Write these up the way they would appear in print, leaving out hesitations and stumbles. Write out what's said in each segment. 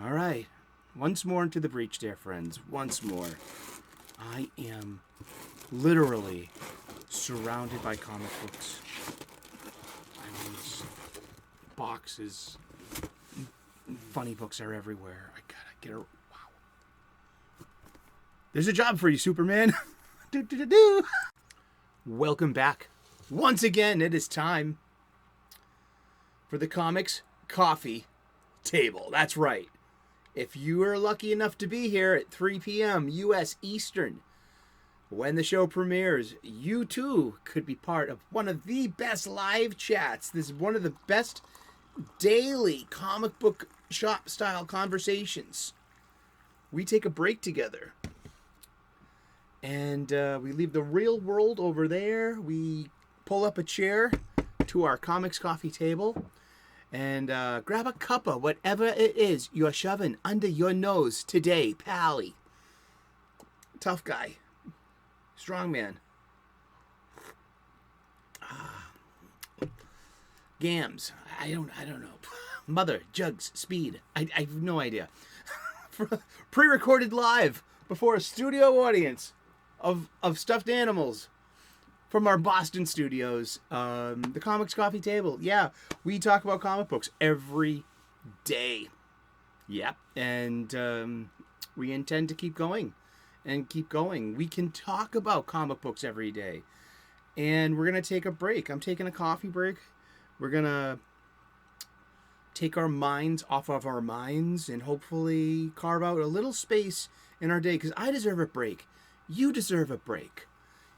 All right. Once more into the breach, dear friends. Once more. I am literally surrounded by comic books. I mean, boxes. Funny books are everywhere. I gotta get a... Wow. There's a job for you, Superman. Do. Welcome back. Once again, it is time for the Comics Coffee Table. That's right. If you are lucky enough to be here at 3 p.m. U.S. Eastern, when the show premieres, you too could be part of one of the best live chats. This is one of the best daily comic book shop-style conversations. We take a break together. And we leave the real world over there. We pull up a chair to our comics coffee table and grab a cuppa, whatever it is you're shoving under your nose today, Pally. Tough guy. Strong man. Gams. I don't know. Mother, jugs, speed. I have no idea. Pre-recorded live before a studio audience of stuffed animals from our Boston studios. The Comics Coffee Table. Yeah, we talk about comic books every day. Yep. And we intend to keep going and keep going. We can talk about comic books every day. And we're going to take a break. I'm taking a coffee break. We're going to take our minds off of our minds and hopefully carve out a little space in our day, because I deserve a break. You deserve a break.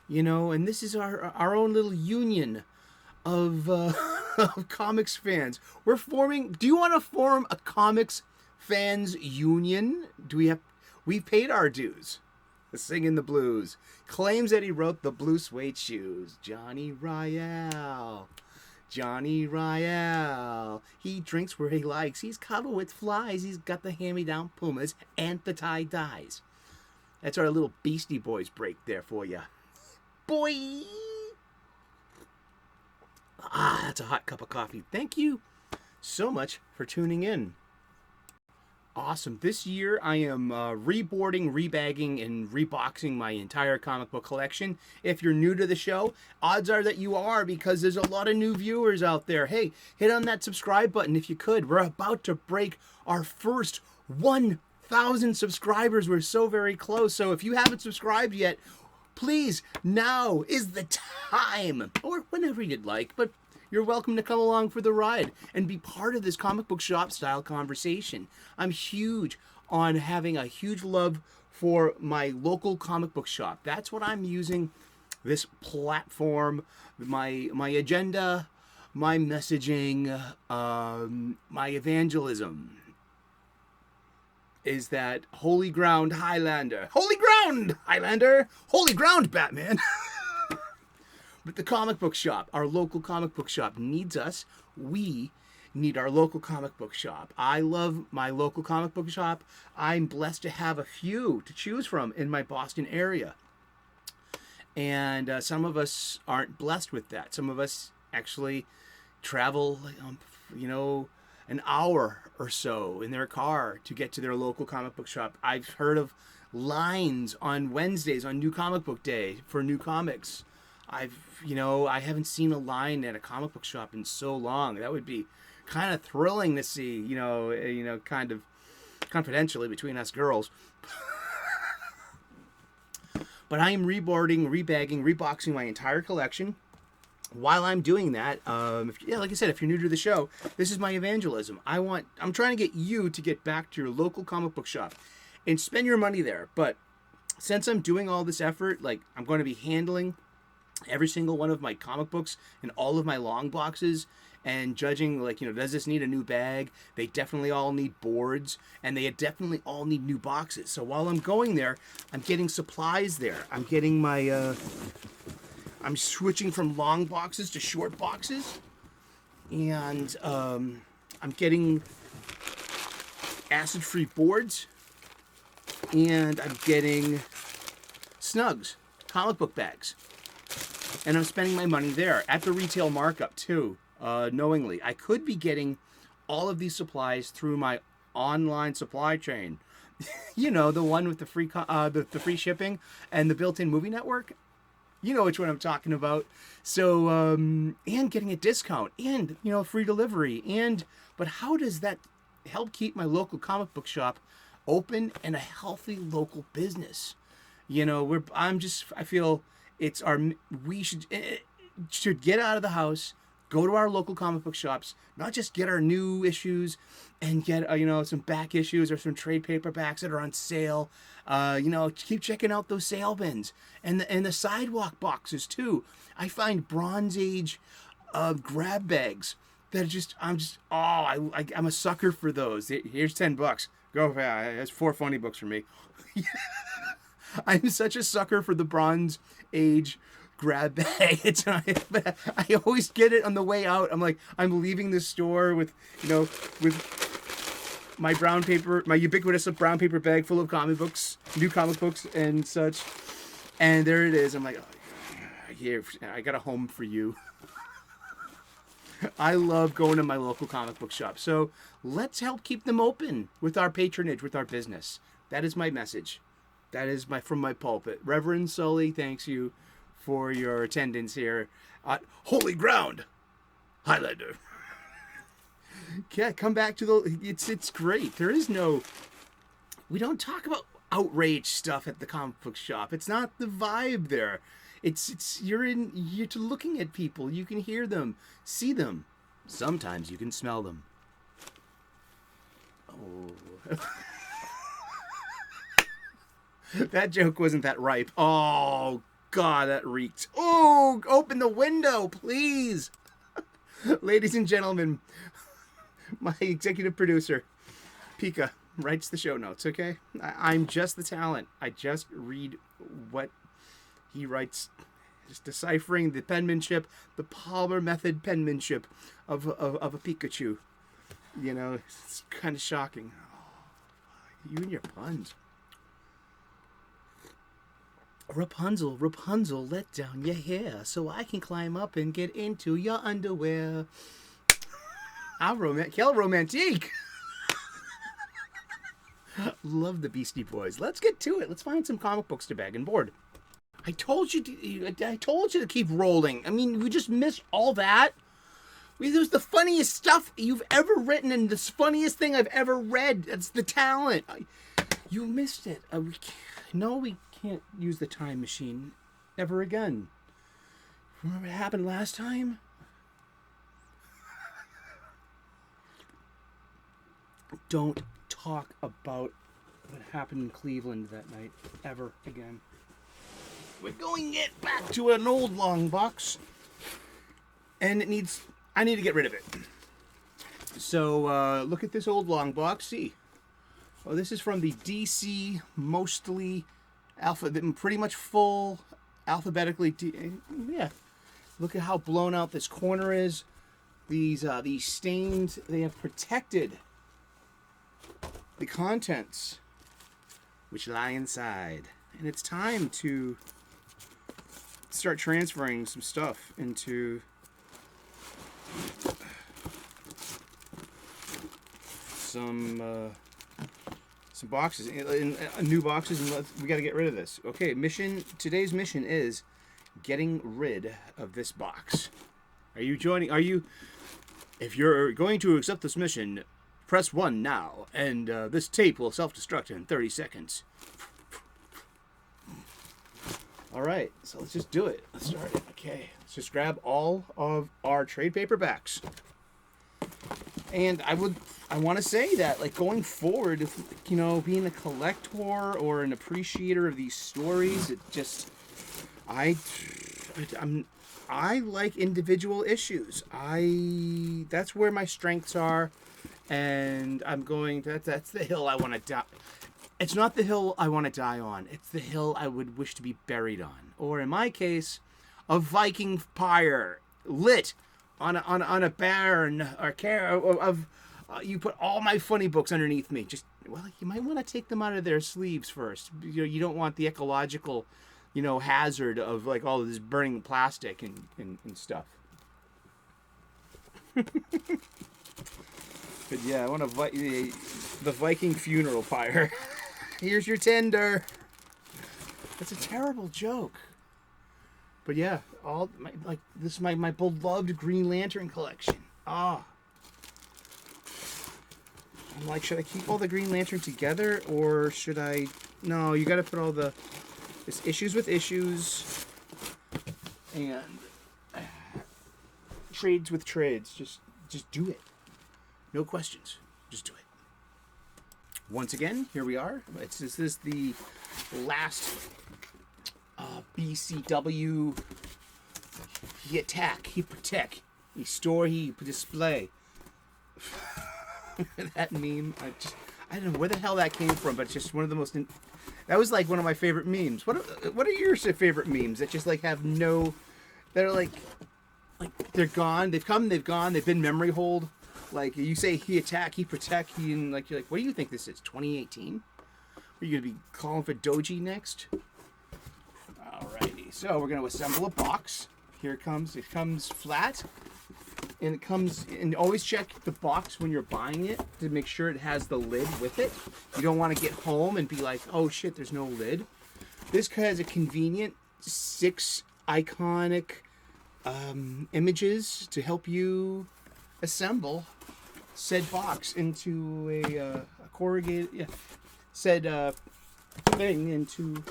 You know, and this is our own little union of, of comics fans. We're forming... Do you want to form a comics fans union? We've paid our dues. Singing the blues. Claims that he wrote the blue suede shoes. Johnny Riel. Johnny Riel. He drinks where he likes. He's covered with flies. He's got the hand-me-down Pumas and the tie-dyes. That's our little Beastie Boys break there for you. Boy! That's a hot cup of coffee. Thank you so much for tuning in. Awesome. This year I am reboarding, rebagging, and reboxing my entire comic book collection. If you're new to the show, odds are that you are, because there's a lot of new viewers out there. Hey, hit on that subscribe button if you could. We're about to break our first 1,000 subscribers. We're so very close. So if you haven't subscribed yet, please, now is the time. Or whenever you'd like, but you're welcome to come along for the ride and be part of this comic book shop-style conversation. I'm huge on having a huge love for my local comic book shop. That's what I'm using this platform, my agenda, my messaging, my evangelism is that holy ground Highlander. Holy ground Highlander! Holy ground Batman! But the comic book shop, our local comic book shop, needs us. We need our local comic book shop. I love my local comic book shop. I'm blessed to have a few to choose from in my Boston area. And some of us aren't blessed with that. Some of us actually travel, an hour or so in their car to get to their local comic book shop. I've heard of lines on Wednesdays on New Comic Book Day for new comics. I haven't seen a line at a comic book shop in so long. That would be kind of thrilling to see, kind of confidentially between us girls. But I am reboarding, rebagging, reboxing my entire collection. While I'm doing that, like I said, if you're new to the show, this is my evangelism. I'm trying to get you to get back to your local comic book shop and spend your money there. But since I'm doing all this effort, I'm going to be handling every single one of my comic books and all of my long boxes and judging, does this need a new bag? They definitely all need boards, and they definitely all need new boxes. So while I'm going there, I'm getting supplies there. I'm getting I'm switching from long boxes to short boxes, and I'm getting acid-free boards, and I'm getting snugs, comic book bags. And I'm spending my money there at the retail markup too, knowingly. I could be getting all of these supplies through my online supply chain. The one with the free the free shipping and the built-in movie network. You know which one I'm talking about. So, and getting a discount and, free delivery. But how does that help keep my local comic book shop open and a healthy local business? I feel we should get out of the house, go to our local comic book shops, not just get our new issues and get, some back issues or some trade paperbacks that are on sale. Keep checking out those sale bins and the sidewalk boxes too. I find Bronze Age grab bags that I'm a sucker for those. Here's $10. Go, that's 4 funny books for me. I'm such a sucker for the Bronze Age grab bag. I always get it on the way out. I'm leaving the store with my brown paper, my ubiquitous brown paper bag full of comic books, new comic books and such. And there it is. I'm like, oh, here, I got a home for you. I love going to my local comic book shop. So let's help keep them open with our patronage, with our business. That is my message. That is from my pulpit. Reverend Sully, thanks you for your attendance here at Holy Ground, Highlander. Yeah, come back to it's great. We don't talk about outrage stuff at the comic book shop. It's not the vibe there. You're looking at people. You can hear them, see them. Sometimes you can smell them. Oh. That joke wasn't that ripe. Oh, God, that reeked. Oh, open the window, please. Ladies and gentlemen, my executive producer, Pika, writes the show notes, okay? I'm just the talent. I just read what he writes, just deciphering the penmanship, the Palmer method penmanship of a Pikachu. It's kind of shocking. Oh, you and your puns. Rapunzel, Rapunzel, let down your hair so I can climb up and get into your underwear. Quelle romantique. Love the Beastie Boys. Let's get to it. Let's find some comic books to bag and board. I told you to keep rolling. We just missed all that. It was the funniest stuff you've ever written and the funniest thing I've ever read. That's the talent. You missed it. We can't use the time machine ever again. Remember what happened last time? Don't talk about what happened in Cleveland that night ever again. We're going to get back to an old long box, and I need to get rid of it. So look at this old long box. See, this is from the DC, mostly pretty much full alphabetically. Yeah, look at how blown out this corner is. These stains, they have protected the contents which lie inside, and it's time to start transferring some stuff into some boxes, in new boxes, and we got to get rid of this. Okay, today's mission is getting rid of this box. Are you joining? If you're going to accept this mission, press 1 now, and this tape will self-destruct in 30 seconds. All right, so let's just do it. Let's start it. Okay, let's just grab all of our trade paperbacks. And I want to say that, going forward, if, being a collector or an appreciator of these stories, I like individual issues. That's where my strengths are, and that's the hill I want to die. It's not the hill I want to die on. It's the hill I would wish to be buried on. Or in my case, a Viking pyre lit on a barn you put all my funny books underneath me. You might want to take them out of their sleeves first. You don't want the ecological, hazard of all of this burning plastic and stuff. But yeah, I want to The Viking funeral pyre. Here's your tender. That's a terrible joke. But yeah, this is my beloved Green Lantern collection. Ah. I'm like, should I keep all the Green Lantern together, or should I? No, you got to put all the. It's issues with issues, and trades with trades. Just do it. No questions. Just do it. Once again, here we are. This is the last BCW. He attack, he protect, he store, he display. That meme, I don't know where the hell that came from, but it's just one of the most. That was like one of my favorite memes. What are your favorite memes that just like have no? They're like they're gone. They've come, they've gone. They've been memory hold. Like you say, he attack, he protect, he and like you're like, what do you think this is? 2018? Are you gonna be calling for Doji next? Alrighty, so we're gonna assemble a box. Here it comes. It comes flat, and it comes. And always check the box when you're buying it to make sure it has the lid with it. You don't want to get home and be like, oh shit, there's no lid. This has a convenient 6 iconic images to help you assemble said box into a corrugated, said thing into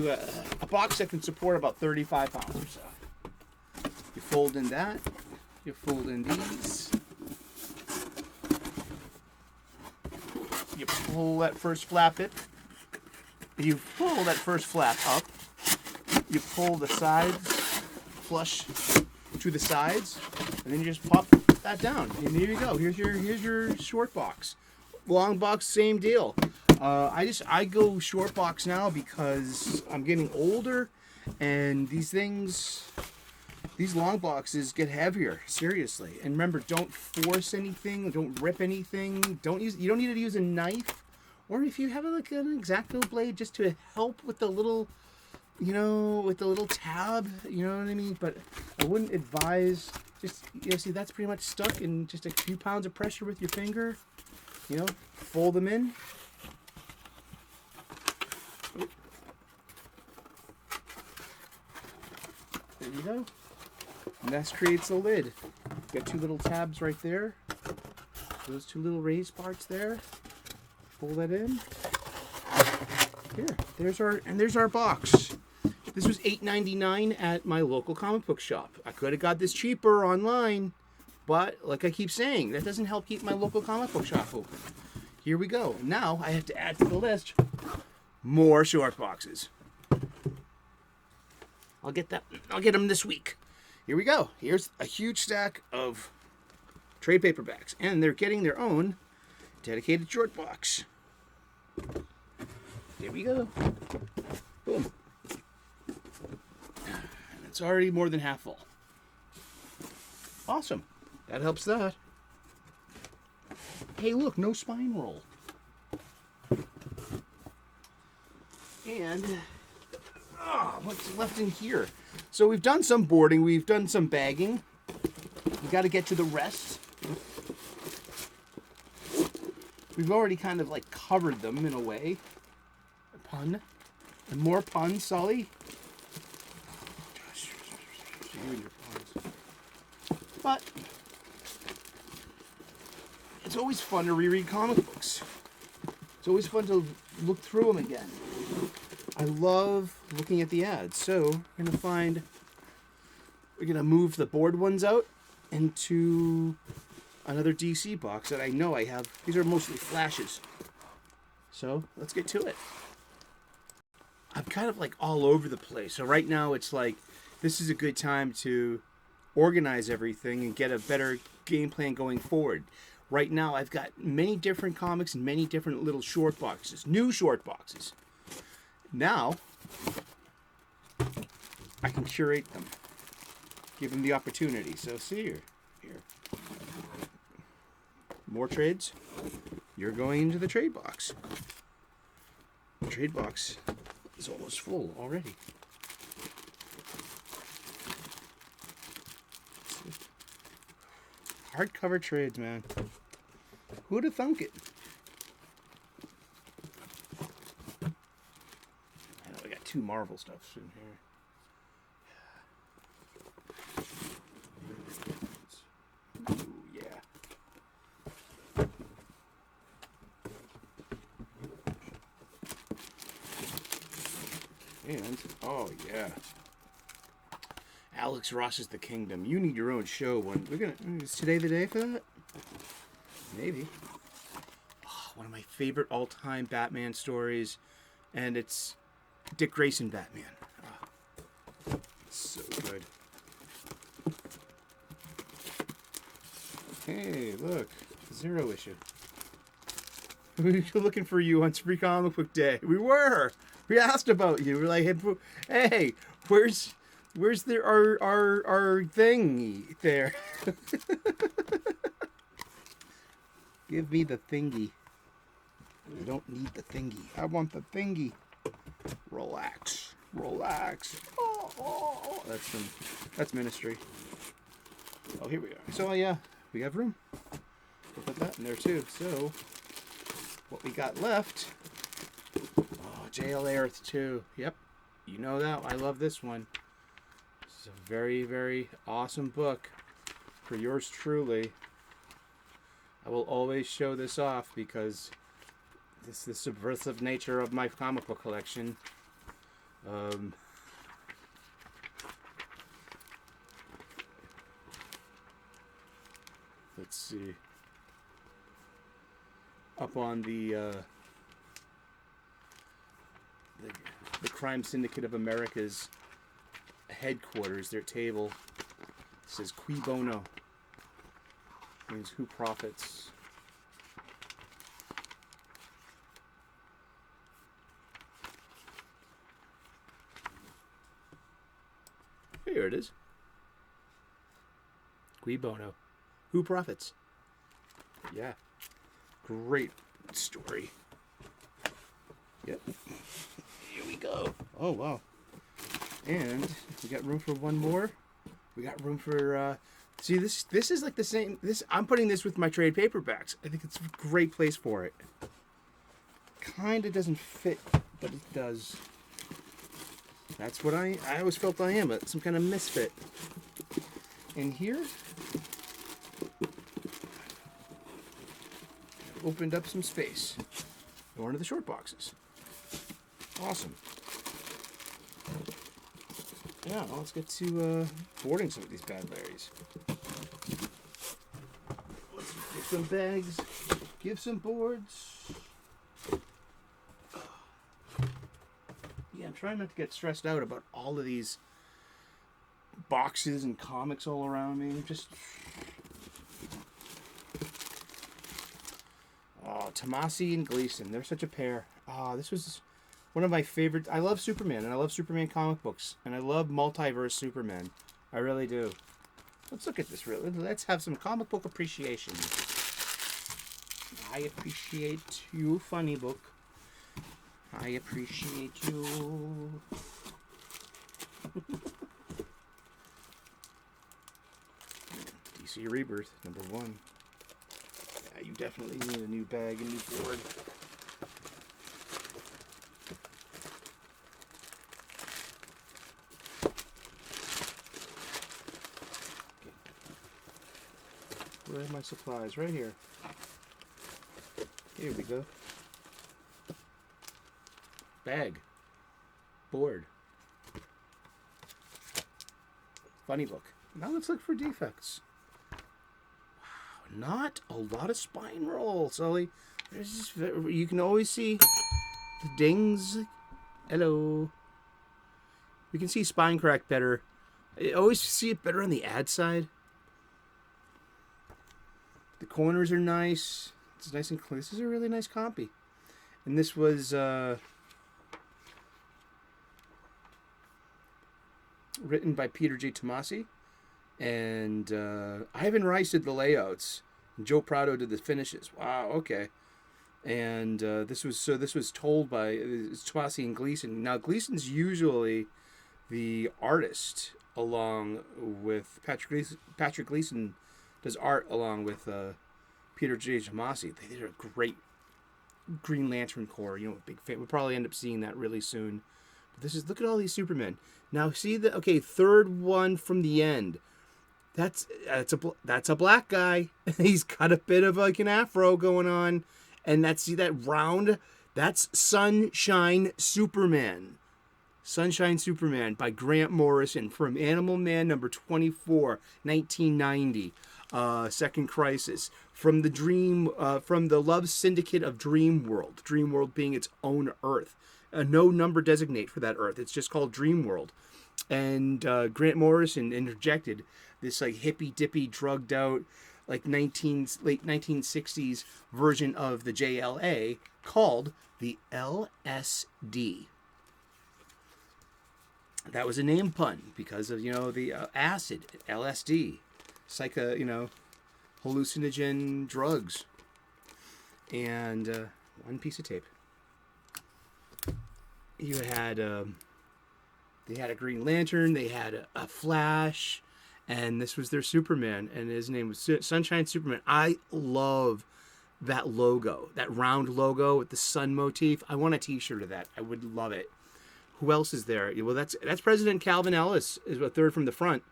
a box that can support about 35 pounds or so. You fold in that, you fold in these, you pull that first flap up, you pull that first flap up, you pull the sides flush to the sides, and then you just pop that down. And here you go. Here's your short box. Long box, same deal. I go short box now because I'm getting older, and these long boxes get heavier. Seriously. And remember, don't force anything. Don't rip anything. You don't need to use a knife, or if you have like an X-Acto blade, just to help with the little. With the little tab, you know what I mean? But I wouldn't advise, see, that's pretty much stuck in just a few pounds of pressure with your finger. Fold them in. There you go. And that creates a lid. Got 2 little tabs right there. Those 2 little raised parts there. Pull that in. Here, there's our box. This was $8.99 at my local comic book shop. I could have got this cheaper online, but like I keep saying, that doesn't help keep my local comic book shop open. Here we go. Now I have to add to the list more short boxes. I'll get them this week. Here we go. Here's a huge stack of trade paperbacks, and they're getting their own dedicated short box. There we go. Boom. And it's already more than half full. Awesome. That helps that. Hey, look, no spine roll. And what's left in here? So we've done some boarding, we've done some bagging. We got to get to the rest. We've already kind of like covered them in a way. A pun. And more puns, Sully. But it's always fun to reread comic books. It's always fun to look through them again. I love looking at the ads. So we're gonna move the board ones out into another DC box that I know I have. These are mostly flashes. So let's get to it. I'm kind of like all over the place. So right now it's like, this is a good time to organize everything and get a better game plan going forward. Right now I've got many different comics and many different little short boxes, new short boxes. Now I can curate them, give them the opportunity. So see here. More trades. You're going into the trade box. The trade box is almost full already. hardcover trades, man. Who'd have thunk it? I know we got 2 Marvel stuffs in here. Ooh, yeah. And, oh yeah. Alex Ross's The Kingdom. You need your own show. Is today the day for that? Maybe. Oh, one of my favorite all-time Batman stories, and it's Dick Grayson Batman. Oh, it's so good. Hey, look, 0 issue. We were looking for you on Free Comic Book Day. We were. We asked about you. We're like, hey, where's our thingy there? Give me the thingy. I don't need the thingy. I want the thingy. Relax. Oh. That's Ministry. Oh, here we are. So yeah, we have room. We'll put that in there too. So what we got left? Oh, JL Earth 2. Yep. You know that. I love this one. This is a very, very awesome book for yours truly. I will always show this off because this is the subversive nature of my comic book collection. Let's see. Up on the Crime Syndicate of America's headquarters, their table, it says Qui Bono. Means who profits. Here it is. Qui Bono. Who profits? Yeah. Great story. Yep. Here we go. Oh, wow. And we got room for one more. We got room for... See, this is like the same... I'm putting this with my trade paperbacks. I think it's a great place for it. Kind of doesn't fit, but it does. That's what I always felt I am, some kind of misfit. And here... opened up some space. One of the short boxes. Awesome. Yeah, well, let's get to boarding some of these bad Larrys. Let's get some bags, give some boards. Yeah, I'm trying not to get stressed out about all of these boxes and comics all around me. Oh, Tomasi and Gleason. They're such a pair. Oh, this was one of my favorite. I love Superman, and I love Superman comic books, and I love multiverse Superman. I really do. Let's look at this. Really, let's have some comic book appreciation. I appreciate you, Funny Book. I appreciate you. DC Rebirth #1. Yeah, you definitely need a new bag, a new board. Where are my supplies? Right here. Here we go. Bag. Board. Funny Book. Now let's look for defects. Wow, not a lot of spine roll, Sully. There's just, you can always see the dings. Hello. We can see spine crack better. I always see it better on the ad side. The corners are nice. It's nice and clean. This is a really nice copy. And this was written by Peter J. Tomasi. And Ivan Rice did the layouts. And Joe Prado did the finishes. Wow, okay. And this was told by Tomasi and Gleason. Now, Gleason's usually the artist, along with Patrick Gleason does art along with Peter J. Tomasi. They did a great Green Lantern Corps. You know, a big fan. We'll probably end up seeing that really soon. But this is, look at all these Supermen. Now see the, okay, third one from the end. That's a black guy. He's got a bit of like an afro going on, and see that round. That's Sunshine Superman. Sunshine Superman by Grant Morrison from Animal Man number 24, 1990. Second Crisis, from the Love Syndicate of Dreamworld. Dreamworld being its own Earth. No number designate for that Earth. It's just called Dreamworld. And Grant Morrison interjected this like hippy dippy, drugged out, like late 1960s version of the JLA called the LSD. That was a name pun because of, the acid, LSD. Hallucinogen drugs. And one piece of tape. You had, they had a Green Lantern, they had a Flash, and this was their Superman, and his name was Sunshine Superman. I love that logo, that round logo with the sun motif. I want a t-shirt of that. I would love it. Who else is there? Well, that's President Calvin Ellis, is a third from the front.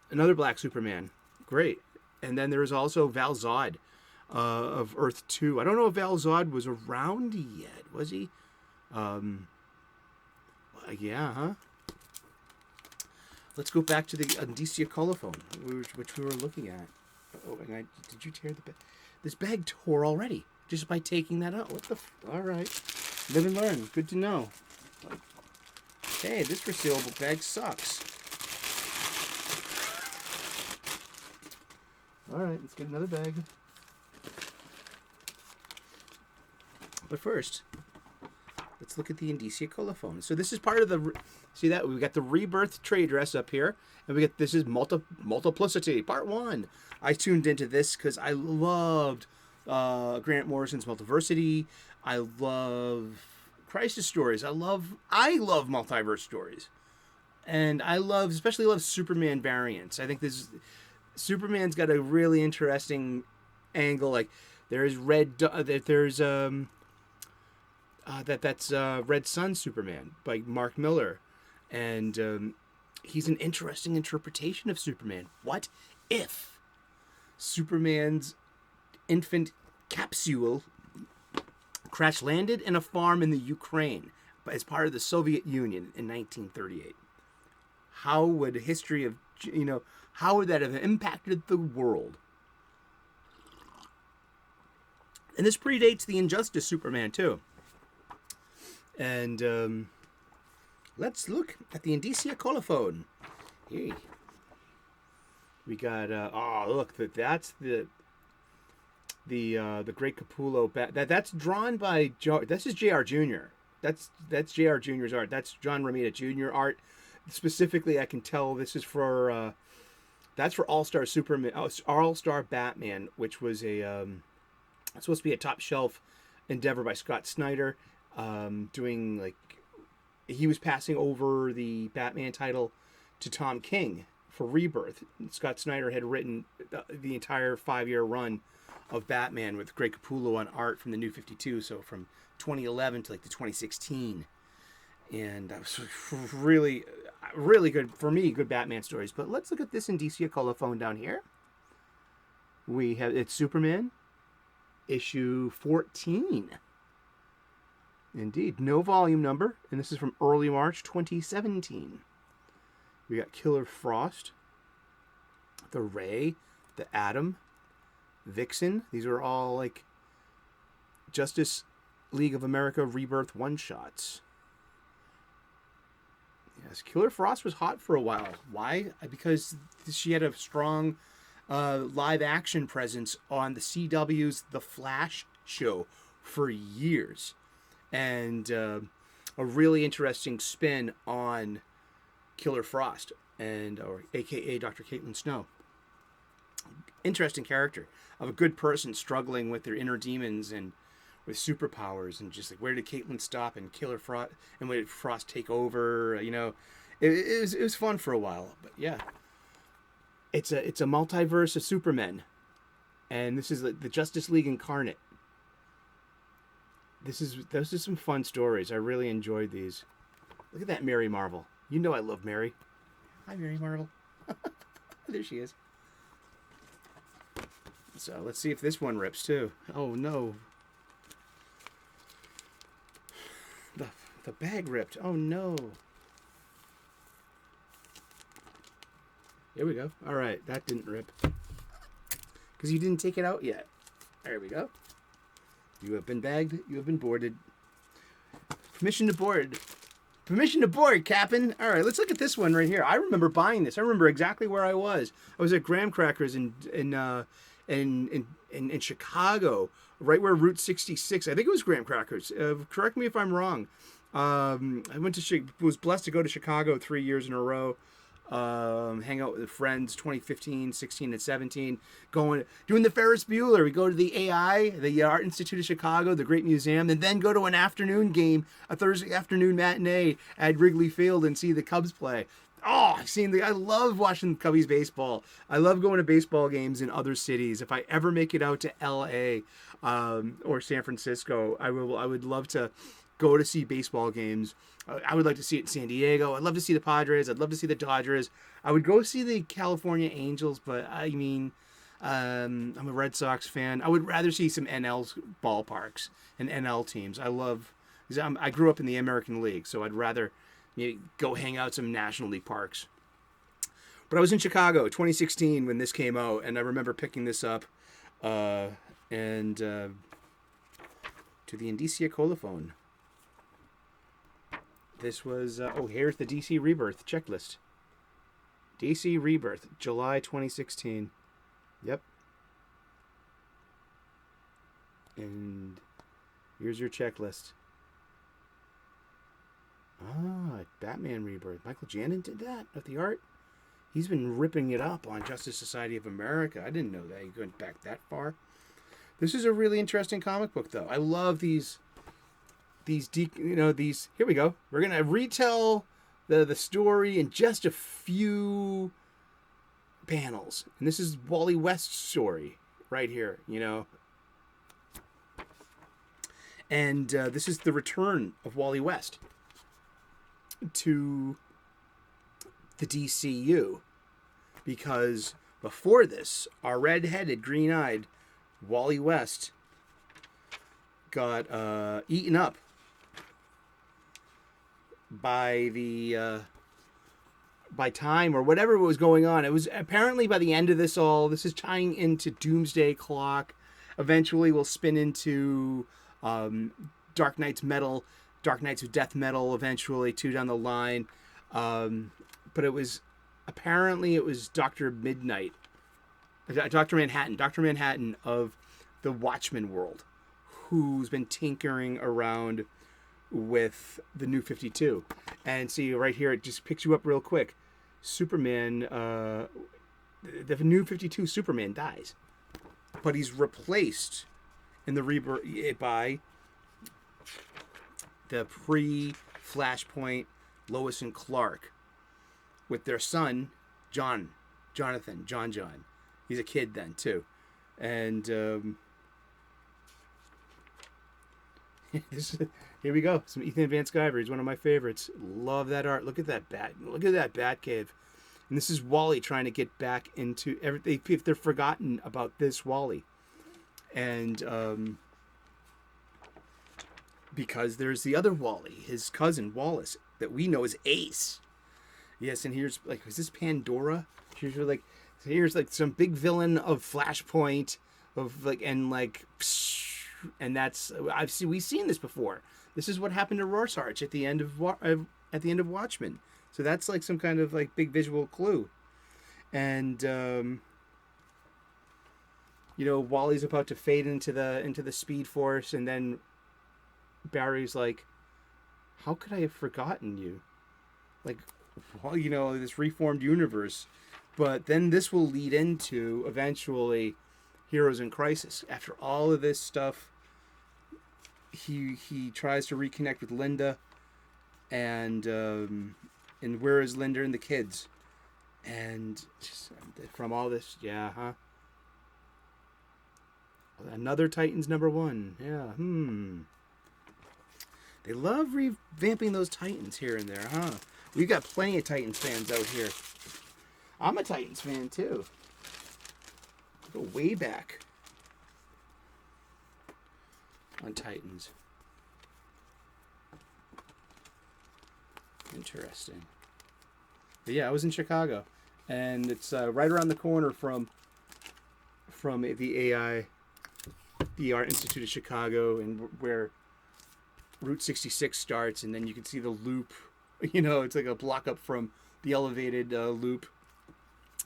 Another black Superman. Great. And then there was also Val Zod of Earth 2. I don't know if Val Zod was around yet. Was he? Yeah, huh? Let's go back to the Indiciacolophone, which we were looking at. Oh, and did you tear the bag? This bag tore already, just by taking that out. What the all right. Live and learn. Good to know. Hey, this resealable bag sucks. All right, let's get another bag. But first, let's look at the Indiciacolophone. So this is part of the, see that? We've got the Rebirth trade dress up here. And this is Multiplicity, part 1. I tuned into this because I loved Grant Morrison's Multiversity. I love crisis stories. I love multiverse stories. And especially love Superman variants. I think Superman's got a really interesting angle. Like there's Red Sun Superman by Mark Miller, and he's an interesting interpretation of Superman. What if Superman's infant capsule crash landed in a farm in the Ukraine as part of the Soviet Union in 1938? How would history of, how would that have impacted the world? And this predates the Injustice Superman too. And let's look at the Indiciacolophone. Hey, we got look, that's the Great Capullo. That's drawn by this is J.R. Jr. That's J.R. Jr.'s art. That's John Romita Jr. art. Specifically, I can tell this is for that's for All-Star Superman, All-Star Batman, which was supposed to be a top shelf endeavor by Scott Snyder. Doing like, he was passing over the Batman title to Tom King for Rebirth. Scott Snyder had written the entire 5-year run of Batman with Greg Capullo on art from the New 52, so from 2011 to like the 2016. And that was really, really good, for me, good Batman stories. But let's look at this Indiciacolophone down here. It's Superman, issue 14. Indeed. No volume number. And this is from early March 2017. We got Killer Frost, the Ray, the Atom, Vixen. These are all like Justice League of America Rebirth one-shots. Yes, Killer Frost was hot for a while. Why? Because she had a strong live-action presence on the CW's The Flash show for years. And a really interesting spin on Killer Frost, or AKA Dr. Caitlin Snow. Interesting character of a good person struggling with their inner demons and with superpowers, and just like, where did Caitlin stop and Killer Frost, and when did Frost take over? It was fun for a while, but yeah. it's a multiverse of Supermen, and this is the Justice League incarnate. Those are some fun stories. I really enjoyed these. Look at that Mary Marvel. You know I love Mary. Hi, Mary Marvel. There she is. So let's see if this one rips too. Oh no. The bag ripped. Oh no. There we go. All right, that didn't rip. Because you didn't take it out yet. There we go. You have been bagged. You have been boarded. Permission to board. Permission to board, Captain. All right, let's look at this one right here. I remember buying this. I remember exactly where I was. I was at Graham Crackers in Chicago, right where Route 66. I think it was Graham Crackers. Correct me if I'm wrong. I was blessed to go to Chicago 3 years in a row. Hang out with friends 2015, 16, and 17, doing the Ferris Bueller. We go to the AI, the Art Institute of Chicago, the great museum, and then go to an afternoon game, a Thursday afternoon matinee at Wrigley Field and see the Cubs play. Oh, I love watching Cubbies baseball. I love going to baseball games in other cities. If I ever make it out to LA or San Francisco, I would love to go to see baseball games. I would like to see it in San Diego. I'd love to see the Padres. I'd love to see the Dodgers. I would go see the California Angels, but I mean, I'm a Red Sox fan. I would rather see some NL ballparks and NL teams. I grew up in the American League, so I'd rather go hang out some National League parks. But I was in Chicago 2016 when this came out, and I remember picking this up to the Indiciacolophone. This was, here's the DC Rebirth checklist. DC Rebirth, July 2016. Yep. And here's your checklist. Batman Rebirth. Michael Janin did that with the art. He's been ripping it up on Justice Society of America. I didn't know that. He went back that far. This is a really interesting comic book, though. I love these. Here we go. We're gonna retell the story in just a few panels, and this is Wally West's story right here. And this is the return of Wally West to the DCU, because before this, our red-headed, green-eyed Wally West got eaten up by time or whatever was going on. It was apparently by the end of this is tying into Doomsday Clock. Eventually we'll spin into Dark Knight's of Death Metal eventually too down the line. But it was Dr. Manhattan of the Watchmen world, who's been tinkering around with the New 52. And see right here, it just picks you up real quick. Superman, the New 52 Superman dies, but he's replaced in the Rebirth by the pre-Flashpoint Lois and Clark with their son John. He's a kid then too, and here we go. Some Ethan Van Sciver. He's one of my favorites. Love that art. Look at that bat. Look at that bat cave. And this is Wally trying to get back into everything. If they're forgotten about this Wally, and because there's the other Wally, his cousin Wallace, that we know as Ace. Yes, and here's is this Pandora? Here's some big villain of Flashpoint and that's we've seen this before. This is what happened to Rorschach at the end of Watchmen. So that's some kind of big visual clue. And Wally's about to fade into the Speed Force, and then Barry's like, "How could I have forgotten you?" This reformed universe. But then this will lead into eventually Heroes in Crisis. After all of this stuff, he tries to reconnect with Linda, and where is Linda and the kids? And just Titans from all this. Yeah, huh? Another Titans #1. Yeah, They love revamping those Titans here and there, huh? We've got plenty of Titans fans out here. I'm a Titans fan, too. Go way back on Titans. Interesting. But yeah, I was in Chicago, and it's right around the corner from the Art Institute of Chicago, and where Route 66 starts, and then you can see the loop. You know, it's like a block up from the elevated loop.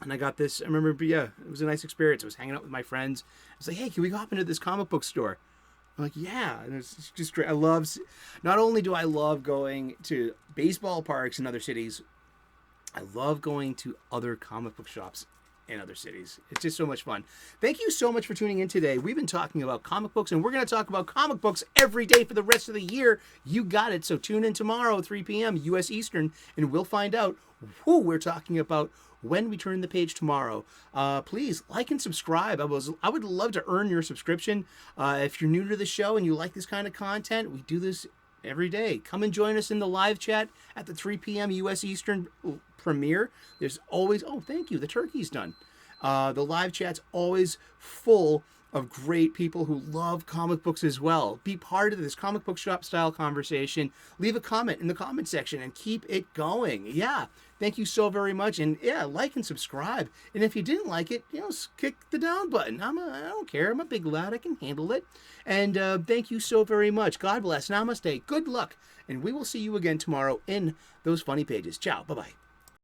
And I got this. I remember, but yeah, it was a nice experience. I was hanging out with my friends. I was like, hey, can we go hop into this comic book store? I'm like, yeah. And it's just great. Not only do I love going to baseball parks in other cities, I love going to other comic book shops in other cities. It's just so much fun. Thank you so much for tuning in today. We've been talking about comic books, and we're going to talk about comic books every day for the rest of the year. You got it. So tune in tomorrow, 3 p.m. U.S. Eastern, and we'll find out who we're talking about when we turn the page tomorrow. Please like and subscribe. I would love to earn your subscription. If you're new to the show and you like this kind of content, we do this every day. Come and join us in the live chat at the 3 p.m. U.S. Eastern premiere. There's always, oh, thank you, the turkey's done. The live chat's always full of great people who love comic books as well. Be part of this comic book shop style conversation. Leave a comment in the comment section and keep it going. Yeah, thank you so very much. And yeah, like and subscribe. And if you didn't like it, kick the down button. I don't care. I'm a big lad. I can handle it. And thank you so very much. God bless. Namaste. Good luck. And we will see you again tomorrow in those funny pages. Ciao. Bye-bye.